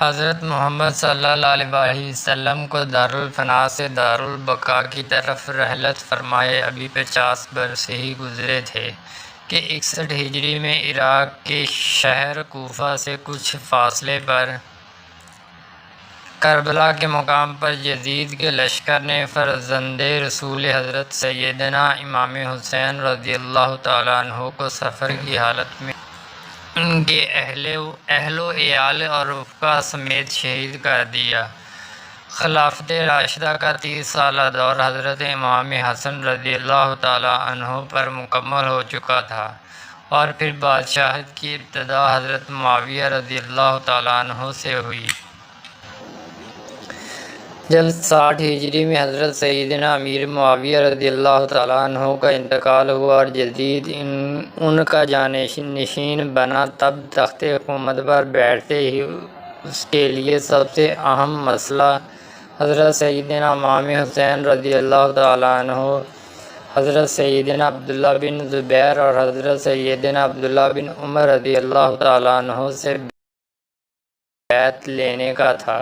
حضرت محمد صلی اللہ علیہ وسلم کو دارالفنا سے دارالبقاء کی طرف رحلت فرمائے ابھی 50 برس ہی گزرے تھے کہ 61 ہجری میں عراق کے شہر کوفہ سے کچھ فاصلے پر کربلا کے مقام پر یزید کے لشکر نے فرزند رسول حضرت سیدنا امام حسین رضی اللہ تعالیٰ عنہ کو سفر کی حالت میں ان کے اہل و عیال اور رفقا سمیت شہید کر دیا۔ خلافت راشدہ کا 30 سالہ دور حضرت امام حسن رضی اللہ تعالیٰ عنہ پر مکمل ہو چکا تھا، اور پھر بادشاہت کی ابتدا حضرت معاویہ رضی اللہ تعالیٰ عنہ سے ہوئی۔ جب 60 ہجری میں حضرت سیدنا امیر معاویہ رضی اللہ تعالیٰ عنہ کا انتقال ہوا اور یزید ان کا جانشین بنا، تب تخت حکومت پر بیٹھتے ہی اس کے لیے سب سے اہم مسئلہ حضرت سیدنا امام حسین رضی اللہ تعالیٰ عنہ، حضرت سیدنا عبداللہ بن زبیر اور حضرت سیدنا عبداللہ بن عمر رضی اللہ تعالیٰ عنہ سے بیعت لینے کا تھا،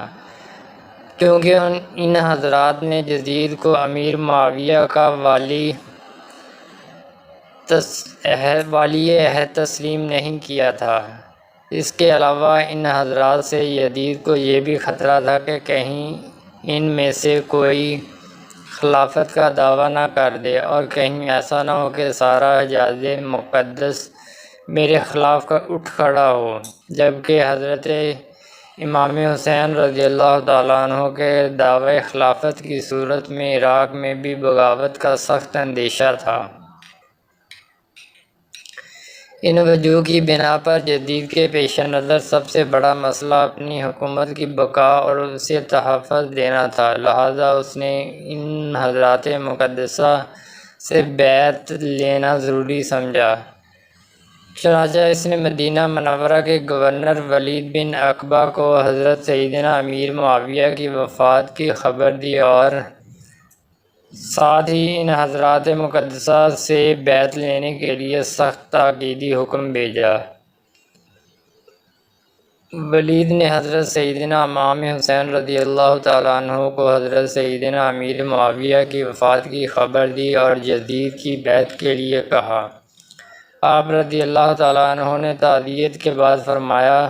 کیونکہ ان حضرات نے یزید کو امیر معاویہ کا ولی عہد تسلیم نہیں کیا تھا۔ اس کے علاوہ ان حضرات سے یزید کو یہ بھی خطرہ تھا کہ کہیں ان میں سے کوئی خلافت کا دعویٰ نہ کر دے، اور کہیں ایسا نہ ہو کہ سارا حجاز مقدس میرے خلاف اٹھ کھڑا ہو، جبکہ حضرت امام حسین رضی اللہ تعالیٰ عنہ کے دعوی خلافت کی صورت میں عراق میں بھی بغاوت کا سخت اندیشہ تھا۔ ان وجوہ کی بنا پر یزید کے پیش نظر سب سے بڑا مسئلہ اپنی حکومت کی بقا اور اسے تحفظ دینا تھا، لہٰذا اس نے ان حضرات مقدسہ سے بیعت لینا ضروری سمجھا۔ چنانچہ اس نے مدینہ منورہ کے گورنر ولید بن عقبہ کو حضرت سیدنا امیر معاویہ کی وفات کی خبر دی اور ساتھ ہی ان حضرات مقدسہ سے بیعت لینے کے لیے سخت تاکیدی حکم بھیجا۔ ولید نے حضرت سیدنا امام حسین رضی اللہ تعالیٰ عنہ کو حضرت سیدنا امیر معاویہ کی وفات کی خبر دی اور یزید کی بیعت کے لیے کہا۔ آپ رضی اللہ تعالیٰ عنہ نے تعزیت کے بعد فرمایا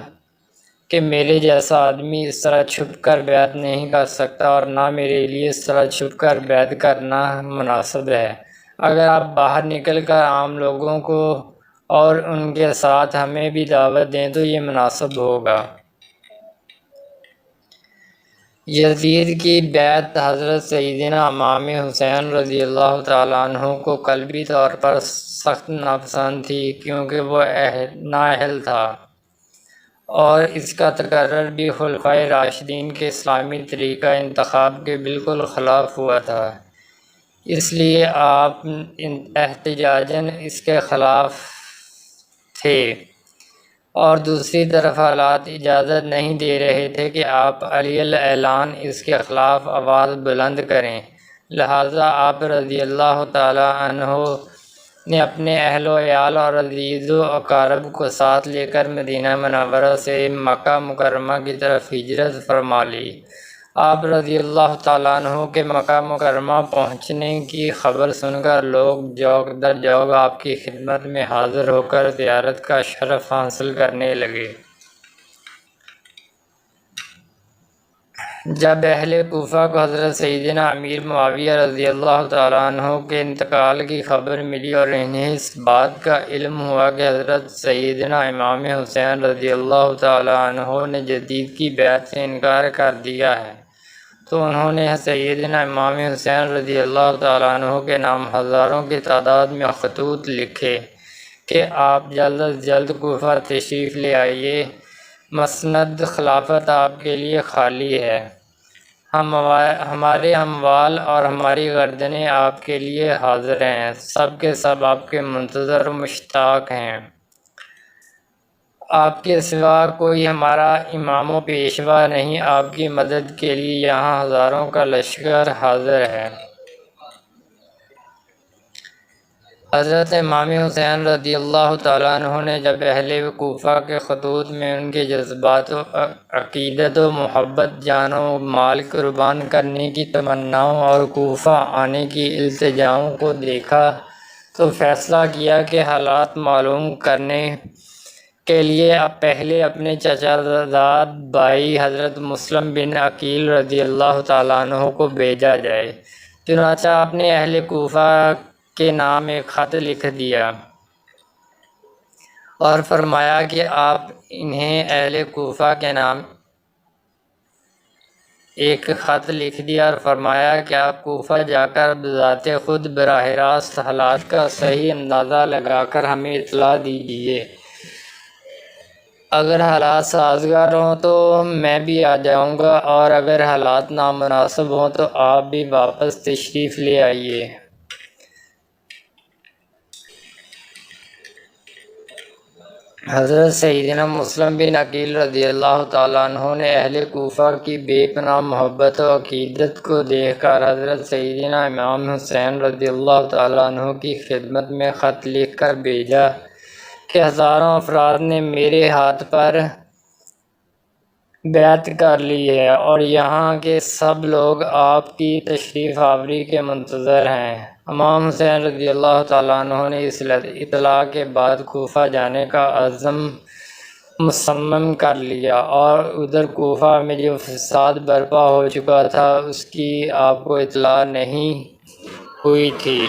کہ میرے جیسا آدمی اس طرح چھپ کر بیعت نہیں کر سکتا، اور نہ میرے لیے اس طرح چھپ کر بیعت کرنا مناسب ہے۔ اگر آپ باہر نکل کر عام لوگوں کو اور ان کے ساتھ ہمیں بھی دعوت دیں تو یہ مناسب ہوگا۔ یزید کی بیعت حضرت سیدنا امام حسین رضی اللہ تعالیٰ عنہ کو قلبی طور پر سخت ناپسند تھی، کیونکہ وہ نااہل تھا، اور اس کا تقرر بھی خلفائے راشدین کے اسلامی طریقہ انتخاب کے بالکل خلاف ہوا تھا، اس لیے آپ احتجاجاً اس کے خلاف تھے، اور دوسری طرف حالات اجازت نہیں دے رہے تھے کہ آپ علی الاعلان اس کے خلاف آواز بلند کریں، لہٰذا آپ رضی اللہ تعالیٰ عنہ نے اپنے اہل و عیال اور عزیز و اقارب کو ساتھ لے کر مدینہ منورہ سے مکہ مکرمہ کی طرف ہجرت فرما لی۔ آپ رضی اللہ تعالیٰ عنہ کے مکہ مکرمہ پہنچنے کی خبر سن کر لوگ جوق در جوق آپ کی خدمت میں حاضر ہو کر زیارت کا شرف حاصل کرنے لگے۔ جب اہل کوفہ کو حضرت سیدنا امیر معاویہ رضی اللہ تعالیٰ عنہ کے انتقال کی خبر ملی اور انہیں اس بات کا علم ہوا کہ حضرت سیدنا امام حسین رضی اللہ تعالیٰ عنہ نے یزید کی بیعت سے انکار کر دیا ہے، تو انہوں نے سیدنا امام حسین رضی اللہ تعالیٰ عنہ کے نام ہزاروں کی تعداد میں خطوط لکھے کہ آپ جلد از جلد کوفہ تشریف لے آئیے، مسند خلافت آپ کے لیے خالی ہے، ہمارے اموال اور ہماری گردنیں آپ کے لیے حاضر ہیں، سب کے سب آپ کے منتظر و مشتاق ہیں، آپ کے سوا کوئی ہمارا امام و پیشوا نہیں، آپ کی مدد کے لیے یہاں ہزاروں کا لشکر حاضر ہے۔ حضرت امام حسین رضی اللہ تعالیٰ عنہ نے جب اہل کوفہ کے خطوط میں ان کے جذبات و عقیدت و محبت، جان و مال قربان کرنے کی تمناؤں اور کوفہ آنے کی التجاؤں کو دیکھا تو فیصلہ کیا کہ حالات معلوم کرنے کے لیے اب پہلے اپنے چچا زاد بھائی حضرت مسلم بن عقیل رضی اللہ تعالیٰ عنہ کو بھیجا جائے۔ چنانچہ آپ نے اہل کوفہ کے نام ایک خط لکھ دیا اور فرمایا کہ آپ انہیں اہل کوفہ کے نام ایک خط لکھ دیا اور فرمایا کہ آپ کوفہ جا کر بذات خود براہ راست حالات کا صحیح اندازہ لگا کر ہمیں اطلاع دیجیے۔ اگر حالات سازگار ہوں تو میں بھی آ جاؤں گا، اور اگر حالات نامناسب ہوں تو آپ بھی واپس تشریف لے آئیے۔ حضرت سیدنا مسلم بن عقیل رضی اللہ تعالیٰ عنہ نے اہل کوفہ کی بے پناہ محبت و عقیدت کو دیکھ کر حضرت سیدنا امام حسین رضی اللہ تعالیٰ عنہ کی خدمت میں خط لکھ کر بھیجا کہ ہزاروں افراد نے میرے ہاتھ پر بیعت کر لی ہے اور یہاں کے سب لوگ آپ کی تشریف آوری کے منتظر ہیں۔ امام حسین رضی اللہ تعالیٰ عنہ نے اس اطلاع کے بعد کوفہ جانے کا عزم مصمم کر لیا، اور ادھر کوفہ میں جو فساد برپا ہو چکا تھا اس کی آپ کو اطلاع نہیں ہوئی تھی۔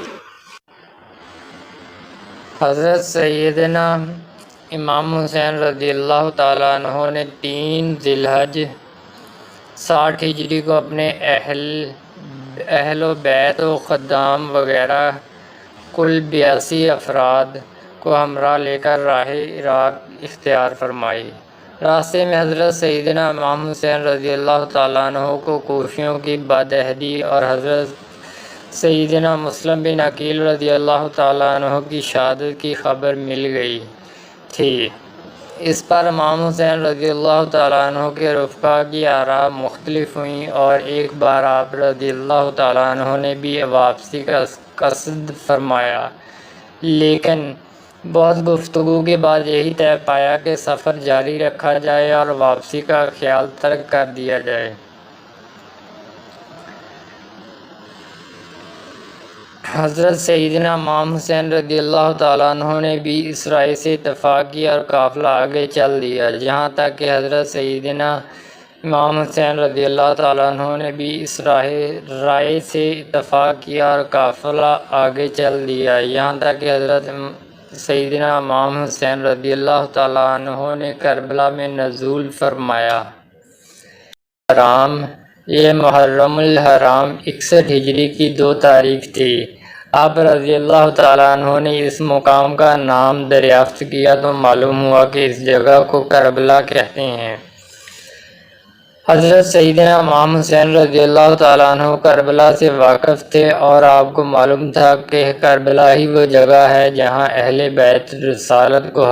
حضرت سیدنا امام حسین رضی اللہ تعالیٰ عنہ نے 3 ذی الحج 60 ہجری کو اپنے اہل و بیت و خدام وغیرہ کل 82 افراد کو ہمراہ لے کر راہ عراق اختیار فرمائی۔ راستے میں حضرت سیدنا امام حسین رضی اللہ تعالیٰ عنہ کو کوفیوں کی بدعہدی اور حضرت سیدنا مسلم بن عقیل رضی اللہ تعالیٰ عنہ کی شہادت کی خبر مل گئی تھی۔ اس پر امام حسین رضی اللہ تعالیٰ عنہ کے رفقا کی آراء مختلف ہوئیں، اور ایک بار آپ رضی اللہ تعالیٰ عنہ نے بھی واپسی کا قصد فرمایا، لیکن بہت گفتگو کے بعد یہی طے پایا کہ سفر جاری رکھا جائے اور واپسی کا خیال ترک کر دیا جائے۔ حضرت سیدنا امام حسین رضی اللہ تعالیٰ عنہ نے بھی اس رائے سے اتفاق کیا اور قافلہ آگے چل دیا، یہاں تک کہ حضرت سیدنا امام حسین رضی اللہ تعالیٰ عنہ نے بھی اس رائے سے اتفاق کیا اور قافلہ آگے چل دیا، یہاں تک کہ حضرت سیدنا امام حسین رضی اللہ تعالیٰ عنہ نے کربلا میں نزول فرمایا۔ یہ محرم الحرام 61 ہجری کی 2 تاریخ تھی۔ آپ رضی اللہ تعالیٰ عنہ نے اس مقام کا نام دریافت کیا تو معلوم ہوا کہ اس جگہ کو کربلا کہتے ہیں۔ حضرت سیدنا امام حسین رضی اللہ تعالیٰ عنہ کربلا سے واقف تھے، اور آپ کو معلوم تھا کہ کربلا ہی وہ جگہ ہے جہاں اہل بیت رسالت کو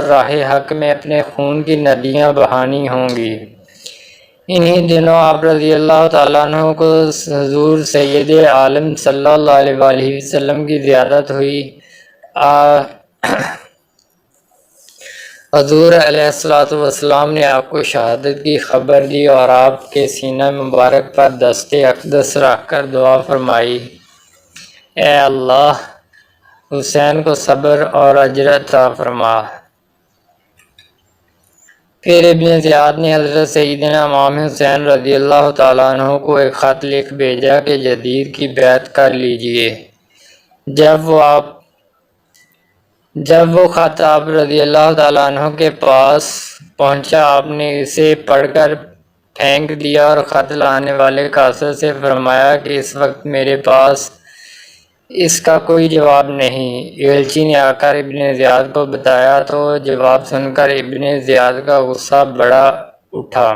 راہ حق میں اپنے خون کی ندیاں بہانی ہوں گی۔ انہی دنوں آپ رضی اللہ تعالیٰ عنہ کو حضور سید عالم صلی اللہ علیہ وآلہ وسلم کی زیارت ہوئی۔ حضور علیہ السلام نے آپ کو شہادت کی خبر دی اور آپ کے سینہ مبارک پر دست اقدس رکھ کر دعا فرمائی، اے اللہ حسین کو صبر اور اجر عطا فرما۔ پھر ابن زیاد نے حضرت سیدنا امام حسین رضی اللہ تعالیٰ عنہ کو ایک خط لکھ بھیجا کہ جدید کی بیعت کر لیجئے۔ جب وہ خط آپ رضی اللہ تعالیٰ عنہ کے پاس پہنچا، آپ نے اسے پڑھ کر پھینک دیا اور خط لانے والے قاصد سے فرمایا کہ اس وقت میرے پاس اس کا کوئی جواب نہیں۔ ایلچی نے آ کر ابن زیاد کو بتایا تو جواب سن کر ابن زیاد کا غصہ بڑا اٹھا۔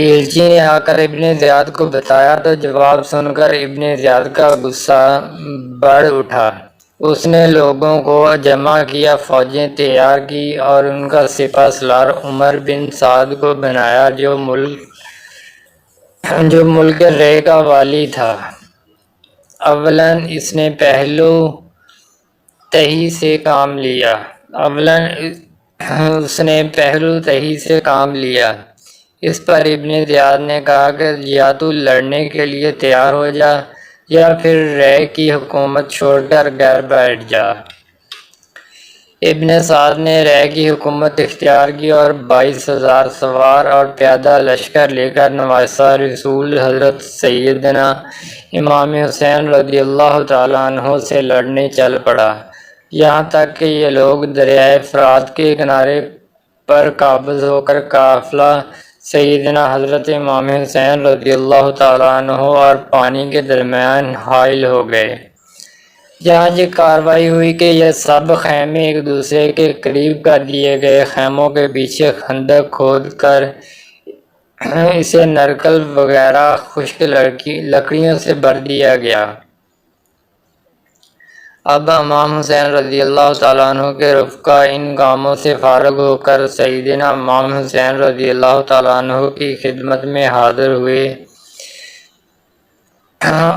ایلچی نے آ کر ابن زیاد کو بتایا تو جواب سن کر ابن زیاد کا غصہ بڑھ اٹھا۔ اس نے لوگوں کو جمع کیا، فوجیں تیار کی اور ان کا سپہ سالار عمر بن سعد کو بنایا جو ملک رے کا والی تھا۔ اولاً اس نے پہلو تہی سے کام لیا۔ اس پر ابن زیاد نے کہا کہ یا تو لڑنے کے لیے تیار ہو جا یا پھر رے کی حکومت چھوڑ کر گھر بیٹھ جا۔ ابن سعد نے رے کی حکومت اختیار کی اور 22,000 سوار اور پیادہ لشکر لے کر نواسہ رسول حضرت سیدنا امام حسین رضی اللہ تعالیٰ عنہ سے لڑنے چل پڑا، یہاں تک کہ یہ لوگ دریائے فرات کے کنارے پر قابض ہو کر قافلہ سیدنا حضرت امام حسین رضی اللہ تعالیٰ عنہ اور پانی کے درمیان حائل ہو گئے۔ یہاں یہ کاروائی ہوئی کہ یہ سب خیمے ایک دوسرے کے قریب کر دیے گئے۔ خیموں کے پیچھے خندق کھود کر اسے نرکل وغیرہ خشک لکڑیوں سے بھر دیا گیا۔ اب امام حسین رضی اللہ تعالیٰ عنہ کے رفقا ان کاموں سے فارغ ہو کر سیدنا امام حسین رضی اللہ تعالیٰ عنہ کی خدمت میں حاضر ہوئے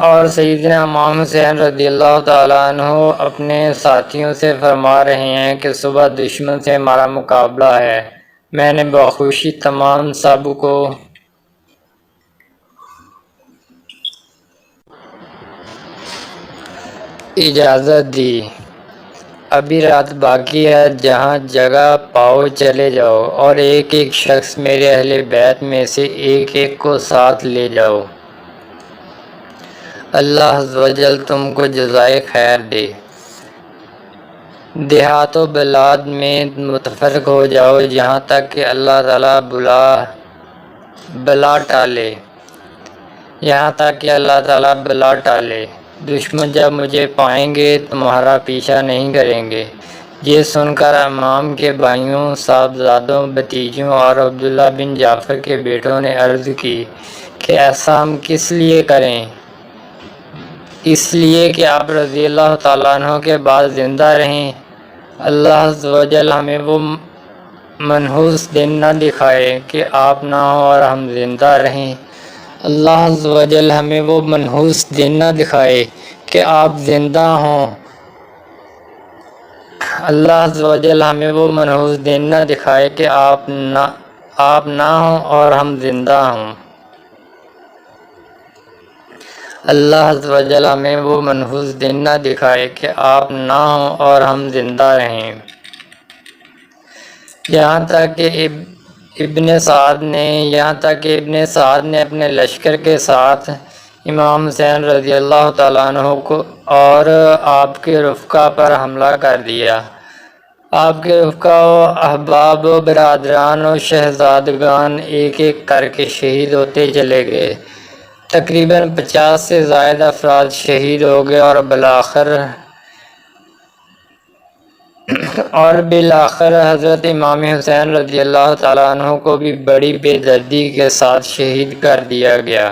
اور سیدنا امام حسین رضی اللہ تعالیٰ عنہ اپنے ساتھیوں سے فرما رہے ہیں کہ صبح دشمن سے ہمارا مقابلہ ہے۔ میں نے بخوشی تمام سب کو اجازت دی، ابھی رات باقی ہے، جہاں جگہ پاؤ چلے جاؤ اور ایک ایک شخص میرے اہل بیت میں سے ایک ایک کو ساتھ لے جاؤ۔ اللہ عز و جل تم کو جزائے خیر دے۔ دیہات و بلاد میں متفرق ہو جاؤ یہاں تک کہ اللہ تعالیٰ بلا ٹالے۔ دشمن جب مجھے پائیں گے تمہارا پیچھا نہیں کریں گے۔ یہ سن کر امام کے بھائیوں، صاحبزادوں، بھتیجوں اور عبداللہ بن جعفر کے بیٹوں نے عرض کی کہ ایسا ہم کس لیے کریں؟ اس لیے کہ آپ رضی اللہ تعالیٰ عنہ کے بعد زندہ رہیں۔ اللہ عز و جل ہمیں وہ منحوس دن نہ دکھائے کہ آپ نہ ہوں اور ہم زندہ رہیں۔ اللہ عز و جل ہمیں وہ منحوس دن نہ دکھائے کہ آپ زندہ ہوں۔ اللہ عز و جل ہمیں وہ منحوس دن نہ دکھائے کہ آپ نہ ہوں اور ہم زندہ ہوں۔ اللہ عز و جل ہمیں وہ منحوس دن نہ دکھائے کہ آپ نہ ہوں اور ہم زندہ رہیں۔ یہاں تک کہ ابن سعد نے اپنے لشکر کے ساتھ امام حسین رضی اللہ تعالیٰ عنہ کو اور آپ کے رفقا پر حملہ کر دیا۔ آپ کے رفقا و احباب و برادران و شہزادگان ایک ایک کر کے شہید ہوتے چلے گئے۔ تقریباً 50 سے زائد افراد شہید ہو گئے اور بالآخر حضرت امام حسین رضی اللہ تعالیٰ عنہ کو بھی بڑی بے دردی کے ساتھ شہید کر دیا گیا۔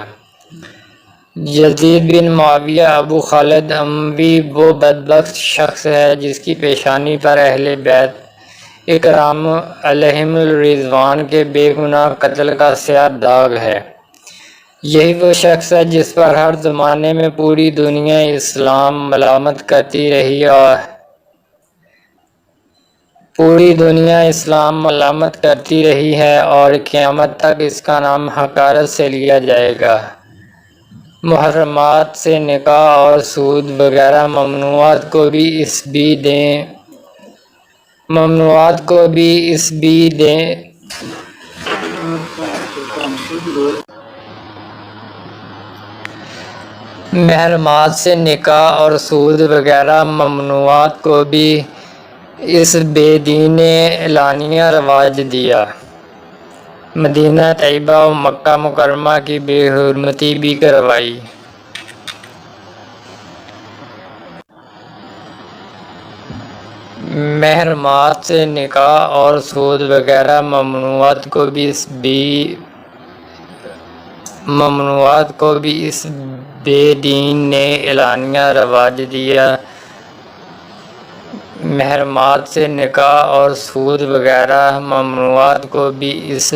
یزید بن معاویہ ابو خالد اموی وہ بدبخت شخص ہے جس کی پیشانی پر اہل بیت اکرام علیہم الرضوان کے بے گناہ قتل کا سیاہ داغ ہے۔ یہی وہ شخص ہے جس پر ہر زمانے میں پوری دنیا اسلام ملامت کرتی رہی ہے اور قیامت تک اس کا نام حقارت سے لیا جائے گا۔ محرمات سے نکاح اور سود وغیرہ ممنوعات کو بھی اس بھی دیں۔ محرمات سے نکاح اور سود وغیرہ ممنوعات کو بھی اس بے دین نے اعلانیہ رواج دیا۔ مدینہ طیبہ و مکہ مکرمہ کی بے حرمتی بھی کروائی۔ محرمات سے نکاح اور سود وغیرہ ممنوعات کو بھی ممنوعات کو بھی اس بے دین نے اعلانیہ رواج دیا۔ محرمات سے نکاح اور سود وغیرہ ممنوعات کو بھی اس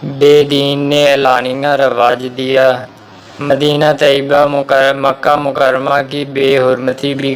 بے دین نے اعلانیہ رواج دیا۔ مدینہ طیبہ مکہ مکرمہ کی بے حرمتی بھی